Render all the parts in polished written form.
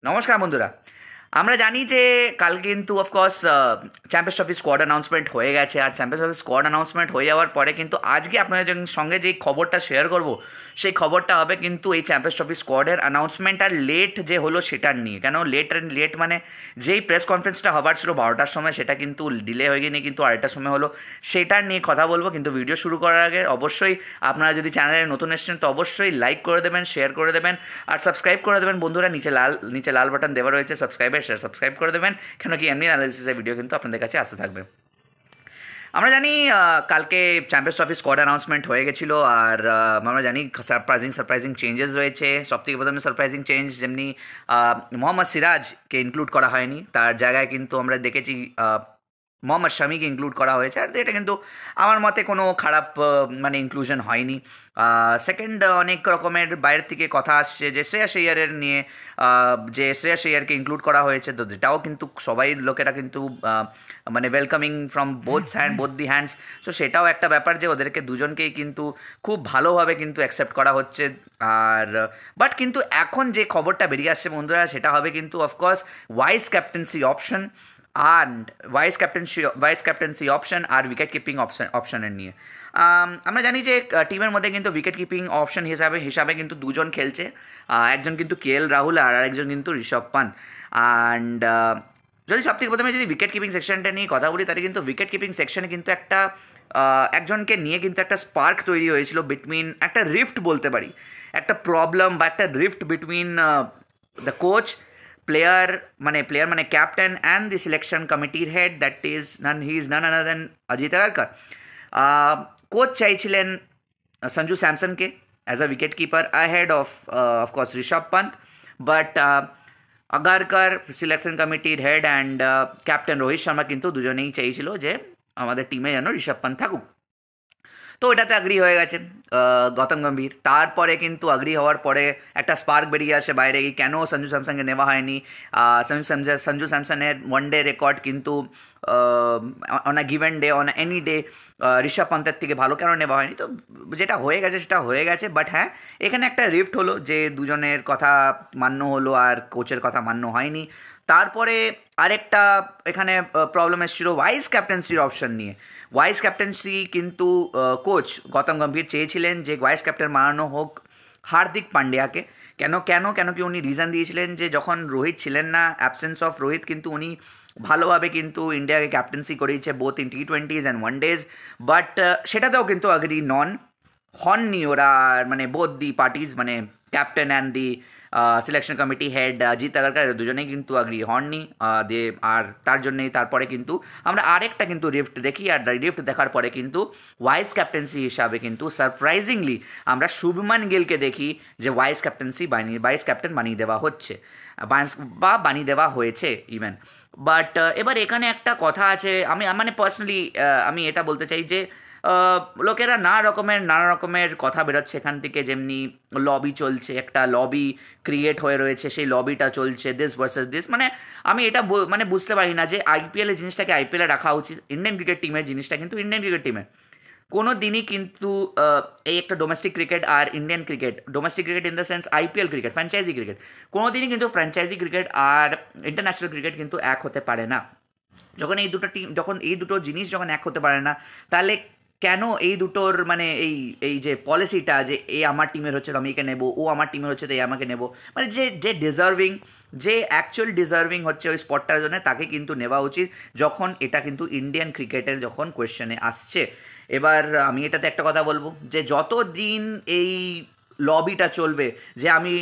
নমস্কার বন্ধুরা। আমরা জানি যে কাল কিন্তু of course champions trophy squad announcement হয়ে গেছে, আর চ্যাম্পিয়ন্স ট্রফি স্কোয়াড অ্যানাউন্সমেন্ট হয়ে যাওয়ার পরে কিন্তু আজকে আপনাদের সঙ্গে যেই খবরটা শেয়ার করব সেই খবরটা হবে কিন্তু এই চ্যাম্পিয়ন্স ট্রফি স্কোয়াডের অ্যানাউন্সমেন্ট আর লেট যে হলো সেটার নিয়ে। কেন লেট মানে যেই প্রেস কনফারেন্সটা হবার ছিল 12টার সময় সেটা কিন্তু ডিলে হয়ে গিয়ে কিন্তু আড়াইটার সময় হলো, সেটার নিয়ে কথা বলবো। কিন্তু ভিডিও শুরু করার আগে অবশ্যই আপনারা যদি চ্যানেলে নতুন এসেছেন তো অবশ্যই লাইক করে দেবেন, শেয়ার করে দেবেন আর সাবস্ক্রাইব করে দেবেন বন্ধুরা। নিচে লাল বাটন দেওয়া রয়েছে সাবস্ক্রাইব করে দেবেন, কেন কি এমনি অ্যানালিসিসের ভিডিও কিন্তু আপনাদের কাছে আসতে থাকবে। আমরা জানি কালকে চ্যাম্পিয়ন্স ট্রফি স্কোয়াড অ্যানাউন্সমেন্ট হয়ে গেছিলো, আর আমরা জানি সারপ্রাইজিং চেঞ্জেস রয়েছে। সবথেকে প্রথমে সারপ্রাইজিং চেঞ্জ, যেমনি মোহাম্মদ সিরাজকে ইনক্লুড করা হয়নি, তার জায়গায় কিন্তু আমরা দেখেছি মোহাম্মদ শামিকে ইনক্লুড করা হয়েছে। আর এটা কিন্তু আমার মতে কোনো খারাপ মানে ইনক্লুশন হয়নি। সেকেন্ড, অনেক রকমের বাইরের থেকে কথা আসছে যে শ্রেয়াস আইয়ারের নিয়ে, যে শ্রেয়াস আইয়ারকে ইনক্লুড করা হয়েছে, তো যেটাও কিন্তু সবাই লোকেরা কিন্তু মানে welcoming from both the hands. তো সেটাও একটা ব্যাপার যে ওদেরকে দুজনকেই কিন্তু খুব ভালোভাবে কিন্তু অ্যাকসেপ্ট করা হচ্ছে। আর বাট কিন্তু এখন যে খবরটা বেরিয়ে আসছে বন্ধুরা, সেটা হবে কিন্তু of course vice captaincy option and vice captaincy option আর উইকেট কিপিং অপশনের নিয়ে। আমরা জানি যে টিমের মধ্যে কিন্তু উইকেট কিপিং অপশন হিসাবে কিন্তু দুজন খেলছে। একজন কিন্তু রাহুল আর আরেকজন কিন্তু ঋষভ পান্ত। অ্যান্ড যদি সবথেকে প্রথমে যদি উইকেট কিপিং সেকশনটা নিয়ে কথা বলি, তাহলে কিন্তু উইকেট কিপিং সেকশনে কিন্তু একটা একজনকে নিয়ে কিন্তু একটা স্পার্ক তৈরি হয়েছিল বিটুইন, একটা রিফট বলতে পারি, একটা প্রবলেম বা একটা rift between the coach, player মানে ক্যাপ্টেন অ্যান্ড দি সিলেকশন কমিটির head, that is he is none other than Ajit Agarkar. Coach চাইছিলেন সঞ্জু স্যামসনকে as a wicket keeper ahead of course Rishabh Pant, but Agarkar, selection কমিটির head and captain Rohit Sharma কিন্তু দুজনেই চাইছিল যে আমাদের টিমে যেন ঋষভ পান্ত থাকুক। তো এটাতে আগ্রি হয়ে গেছে গৌতম গম্ভীর। তারপরে কিন্তু আগ্রি হওয়ার পরে একটা স্পার্ক বেরিয়ে আসে বাইরে, কেন সঞ্জু স্যামসনকে নেওয়া হয়নি। সঞ্জু স্যামসনের ওয়ান ডে রেকর্ড কিন্তু on a given day, on any day Rishabh পান্তের থেকে ভালো, কেন নেওয়া হয়নি। তো যেটা হয়ে গেছে সেটা হয়ে গেছে। বাট হ্যাঁ, এখানে একটা রিফট হলো যে দুজনের কথা মান্য হলো আর কোচের কথা মান্য হয়নি। তারপরে আরেকটা এখানে প্রবলেম এসেছিলো ভাইস ক্যাপ্টেন্সির অপশন নিয়ে। ভাইস ক্যাপ্টেন্সি কিন্তু কোচ গৌতম গম্ভীর চেয়েছিলেন যে ভাইস ক্যাপ্টেন বানানো হোক হার্দিক পান্ডিয়াকে। কেন কেন কেন কি উনি রিজন দিয়েছিলেন যে যখন রোহিত ছিলেন না, অ্যাবসেন্স অফ রোহিত কিন্তু উনি ভালোভাবে কিন্তু ইন্ডিয়াকে ক্যাপ্টেন্সি করিয়েছে বোথ ইন টি20s অ্যান্ড ওয়ান ডেজ। বাট সেটাতেও কিন্তু আগ্রি হননি ওরা, মানে বোথ দি পার্টিজ, মানে captain and the selection committee head Jit Agarkar, দুজনেই কিন্তু আগ্রি হননি। আর তার জন্যেই তারপরে কিন্তু আমরা আরেকটা কিন্তু রিফট দেখি, আর রিফট দেখার পরে কিন্তু ভাইস ক্যাপ্টেন্সি হিসাবে কিন্তু সারপ্রাইজিংলি আমরা শুভমান গিলকে দেখি যে ভাইস ক্যাপ্টেন বানিয়ে দেওয়া হচ্ছে বা বানিয়ে দেওয়া হয়েছে ইভেন। বাট এবার এখানে একটা কথা আছে, আমি মানে পার্সোনালি আমি এটা বলতে চাই যে লোকেরা নানা রকমের কথা বেরোচ্ছে এখান থেকে, যেমনি লবি চলছে, একটা লবি ক্রিয়েট হয়ে রয়েছে, সেই লবিটা চলছে দিস ভার্সেস দিস। মানে আমি এটা মানে বুঝতে পারি না যে আইপিএলের জিনিসটাকে আইপিএলে রাখা উচিত, ইন্ডিয়ান ক্রিকেট টিমের জিনিসটা কিন্তু ইন্ডিয়ান ক্রিকেট টিমের। কোনো দিনই কিন্তু এই একটা ডোমেস্টিক ক্রিকেট আর Indian cricket, domestic cricket in the sense IPL cricket, franchise cricket, কোনো দিনই কিন্তু ফ্র্যাঞ্চাইজি ক্রিকেট আর ইন্টারন্যাশনাল ক্রিকেট কিন্তু এক হতে পারে না। যখন এই দুটো জিনিস যখন এক হতে পারে না, তাহলে কেন এই দুটোর মানে এই যে পলিসিটা যে এ আমার টিমের হচ্ছে তো আমি একে নেবো, ও আমার টিমের হচ্ছে তো এ আমাকে নেবো, মানে যে যে ডিজার্ভিং, যে অ্যাকচুয়াল ডিজার্ভিং হচ্ছে ওই স্পটটার জন্য তাকে কিন্তু নেওয়া উচিত, যখন এটা কিন্তু ইন্ডিয়ান ক্রিকেটের যখন কোয়েশ্চেনে আসছে। এবার আমি এটাতে একটা কথা বলবো যে যত দিন এই লবিটা চলবে যে আমি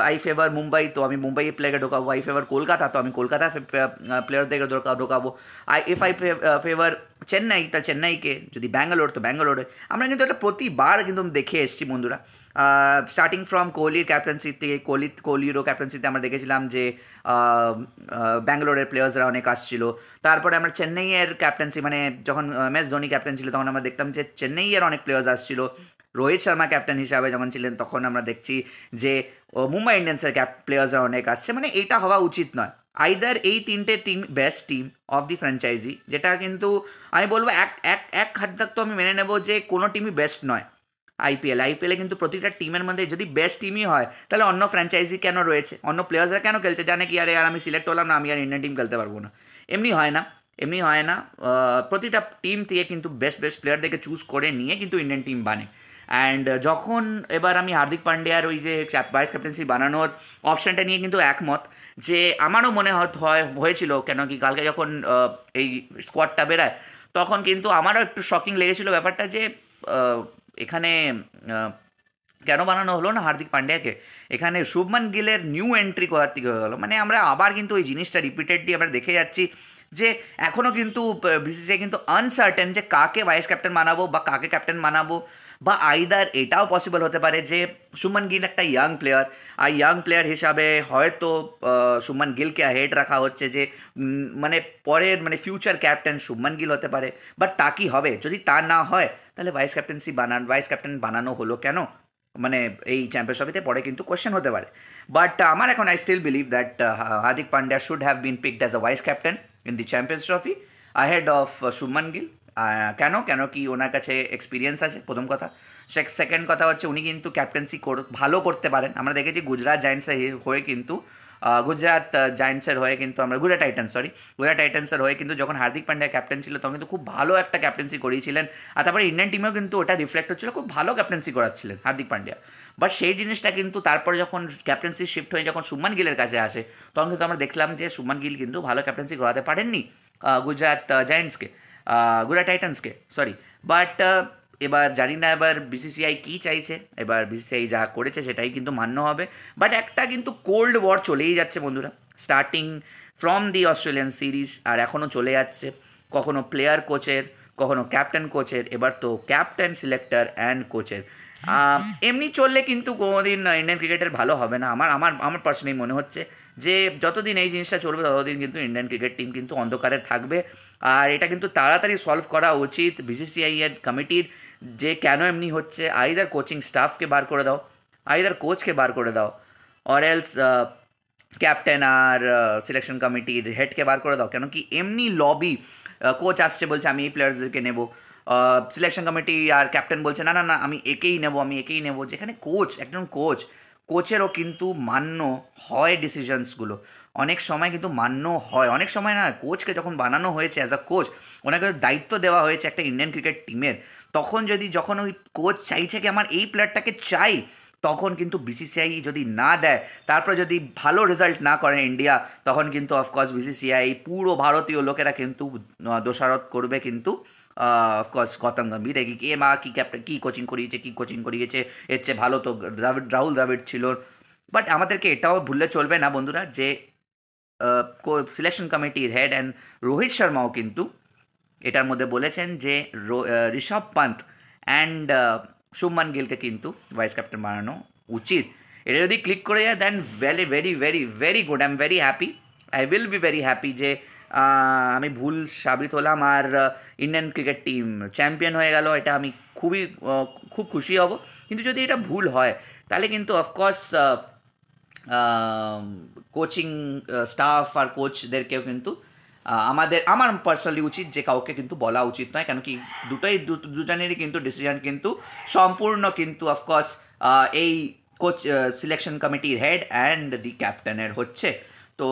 আই ফেভার মুম্বাই তো আমি মুম্বাইয়ের প্লেয়ারকে ঢোকাবো, আই ফেভার কলকাতা তো আমি কলকাতার প্লেয়ারদেরকে ঢোকাবো, ইফ আই ফেভার চেন্নাই তা চেন্নাইকে, যদি ব্যাঙ্গালোর তো ব্যাঙ্গালোরে। আমরা কিন্তু এটা প্রতিবার কিন্তু দেখে এসেছি বন্ধুরা, স্টার্টিং ফ্রম কোহলির ক্যাপ্টেন্সি থেকে, কোহলিরও ক্যাপ্টেন্সিতে আমরা দেখেছিলাম যে ব্যাঙ্গালোরের প্লেয়ার্সরা অনেক আসছিল। তারপরে আমরা চেন্নাইয়ের ক্যাপ্টেন্সি, মানে যখন MS ধোনি ক্যাপ্টেন ছিল তখন আমরা দেখতাম যে চেন্নাইয়ের অনেক প্লেয়ার্স আসছিল। রোহিত শর্মা ক্যাপ্টেন হিসাবে যখন ছিলেন তখন আমরা দেখছি যে মুম্বাই ইন্ডিয়ান্সের প্লেয়ার্সরা অনেক আসছে। মানে এটা হওয়া উচিত নয়। আইদার এই তিনটে team best team of the franchise, যেটা কিন্তু আমি বলবো এক এক এক হাত তক তো আমি মেনে নেবো যে কোনো টিমই বেস্ট নয়, আইপিএলে কিন্তু প্রতিটা টিমের মধ্যে যদি বেস্ট টিমই হয় তাহলে অন্য ফ্র্যাঞ্চাইজি কেন রয়েছে, অন্য প্লেয়ার্সরা কেন খেলছে, জানে কি আরে আর আমি সিলেক্ট হলাম না, আমি আর ইন্ডিয়ান টিম খেলতে পারবো না। এমনি হয় না, এমনি হয় না। প্রতিটা টিম থেকে কিন্তু বেস্ট বেস্ট প্লেয়ারদেরকে চুজ করে নিয়ে কিন্তু ইন্ডিয়ান টিম বানে। অ্যান্ড যখন এবার আমি হার্দিক পান্ডিয়ার ওই যে ভাইস ক্যাপ্টেন্সি বানানোর অপশানটা নিয়ে কিন্তু একমত, যে আমারও মনে হয়েছিল, কেন কি কালকে যখন এই স্কোয়াডটা বেরায় তখন কিন্তু আমারও একটু শকিং লেগেছিল ব্যাপারটা, যে আহ, এখানে আহ, কেন বানানো হলো না হার্দিক পান্ডিয়াকে, এখানে শুভমান গিলের নিউ এন্ট্রি কোথার থেকে হয়ে গেলো। মানে আমরা আবার কিন্তু ওই জিনিসটা রিপিটেডলি আমরা দেখে যাচ্ছি, যে এখনও কিন্তু বিসিসিআই কিন্তু আনসার্টেন যে কাকে ভাইস ক্যাপ্টেন বানাবো বা কাকে ক্যাপ্টেন বানাবো, বা আইদার এটাও পসিবল হতে পারে যে শুভমান গিল একটা ইয়াং প্লেয়ার, আর ইয়াং প্লেয়ার হিসাবে হয়তো শুভমান গিলকে হেড রাখা হচ্ছে, যে মানে পরের মানে ফিউচার ক্যাপ্টেন শুভমান গিল হতে পারে। বাট তা কি হবে, যদি তা না হয় তাহলে ভাইস ক্যাপ্টেন বানানো হলো কেন, মানে এই চ্যাম্পিয়ন্স ট্রফিতে পরে কিন্তু কোয়েশ্চেন হতে পারে। বাট আমার এখন I still believe that Hardik Pandya should have been picked as a vice captain in the Champions Trophy ahead of Shubman Gill. কেন কেন কি ওনার কাছে এক্সপিরিয়েন্স আছে প্রথম কথা, সেকেন্ড কথা হচ্ছে উনি কিন্তু ক্যাপ্টেন্সি ভালো করতে পারেন। আমরা দেখেছি গুজরাট জায়েন্টসের হয়ে কিন্তু জায়েন্টসের হয়ে কিন্তু আমরা গুজরাট টাইটান্সের হয়ে কিন্তু যখন হার্দিক পান্ডিয়া ক্যাপ্টেন ছিল তখন কিন্তু খুব ভালো একটা ক্যাপ্টেন্সি করিয়েছিলেন। আর তারপরে ইন্ডিয়ান টিমেও কিন্তু ওটা রিফ্লেক্ট হচ্ছিল, খুব ভালো ক্যাপ্টেন্সি করাচ্ছিলেন হার্দিক পান্ডিয়া। বাট সেই জিনিসটা কিন্তু তারপরে যখন ক্যাপ্টেন্সি শিফট হয়ে যখন শুভমান গিলের কাছে আসে তখন কিন্তু আমরা দেখলাম যে শুভমান গিল কিন্তু ভালো ক্যাপ্টেন্সি করাতে পারেননি গুজরাট জায়েন্টসকে, গুজরাট টাইটান্সকে, সরি। বাট এবার জানি না এবার বিসিসিআই কী চাইছে, এবার বিসিসিআই যা করেছে সেটাই কিন্তু মান্য হবে। বাট একটা কিন্তু কোল্ড ওয়ার চলেই যাচ্ছে বন্ধুরা, starting from the Australian series আর এখনও চলে যাচ্ছে, কখনো প্লেয়ার কোচের, কখনো ক্যাপ্টেন কোচের, এবার তো ক্যাপ্টেন সিলেক্টর অ্যান্ড কোচের। এমনি চললে কিন্তু কোনোদিন ইন্ডিয়ান ক্রিকেটের ভালো হবে না, আমার আমার আমার পার্সোনালি মনে হচ্ছে যে যতদিন এই জিনিসটা চলবে ততদিন কিন্তু ইন্ডিয়ান ক্রিকেট টিম কিন্তু অন্ধকারে থাকবে। আর এটা কিন্তু তাড়াতাড়ি সলভ করা উচিত বিসিসিআই এর কমিটির, যে কেন এমনি হচ্ছে। আইদার কোচিং স্টাফকে বার করে দাও, আইদার কোচকে বার করে দাও, অর এলস ক্যাপ্টেন আর সিলেকশন কমিটির হেডকে বার করে দাও। কেন কি এমনি লবি, কোচ আসছে বলছে আমি এই প্লেয়ার্সদেরকে নেব, সিলেকশন কমিটি আর ক্যাপ্টেন বলছে না না না আমি একেই নেব, যেখানে একজন কোচেরও কিন্তু মান্য হয় ডিসিশনসগুলো, অনেক সময় কিন্তু মান্য হয়, অনেক সময় না। কোচকে যখন বানানো হয়েছে অ্যাজ আ কোচ, ওনাকে দায়িত্ব দেওয়া হয়েছে একটা ইন্ডিয়ান ক্রিকেট টিমের, তখন যখন ওই কোচ চাইছে কি আমার এই প্লেয়ারটাকে চাই, তখন কিন্তু বিসিসিআই যদি না দেয়, তারপরে যদি ভালো রেজাল্ট না করে ইন্ডিয়া, তখন কিন্তু অফকোর্স বিসিসিআই পুরো ভারতীয় লোকেরা কিন্তু দোষারোপ করবে কিন্তু অফকোর্স গৌতম গম্ভীর, কে মা কী ক্যাপ্টেন কী কোচিং করিয়েছে, এর চেয়ে ভালো তো রাহুল দ্রাবিড় ছিল। বাট আমাদেরকে এটাও ভুললে চলবে না বন্ধুরা, যে সিলেকশন কমিটির হেড অ্যান্ড রোহিত শর্মাও কিন্তু এটার মধ্যে বলেছেন যে ঋষভ পান্ত অ্যান্ড শুভমান গিলকে কিন্তু ভাইস ক্যাপ্টেন বানানো উচিত। এটা যদি ক্লিক করে যায় then very very very very good, I am very happy, I will be very happy যে আমি ভুল সাবিত হলাম আর ইন্ডিয়ান ক্রিকেট টিম চ্যাম্পিয়ন হয়ে গেল, এটা আমি খুব খুশি হব। কিন্তু যদি এটা ভুল হয় তাহলে কিন্তু অফকোর্স কোচিং স্টাফ আর কোচদেরকেও কিন্তু আমার পার্সোনালি উচিত যে কাউকে কিন্তু বলা উচিত নয়, কেন কি দুজনেরই কিন্তু ডিসিশন কিন্তু সম্পূর্ণ কিন্তু অফকোর্স এই কোচ সিলেকশন কমিটির হেড অ্যান্ড দি ক্যাপ্টেনের হচ্ছে। তো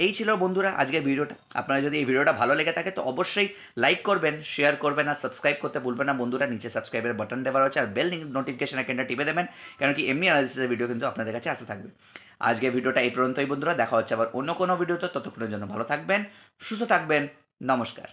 এই ছিল বন্ধুরা আজকের ভিডিওটা। আপনারা যদি এই ভিডিওটা ভালো লেগে থাকে তো অবশ্যই লাইক করবেন, শেয়ার করবেন আর সাবস্ক্রাইব করতে ভুলবেন না বন্ধুরা। নিচে সাবস্ক্রাইবের বাটন দেওয়া রয়েছে আর বেল নোটিফিকেশন আইকনটা টিপে দেবেন, কেন কি এমনি অ্যানালিসিসের ভিডিও কিন্তু আপনাদের কাছে আসতে থাকবে। আজকের ভিডিওটা এই পর্যন্তই বন্ধুরা, দেখা হচ্ছে আবার অন্য কোনো ভিডিওতে, ততক্ষণের জন্য ভালো থাকবেন, সুস্থ থাকবেন, নমস্কার।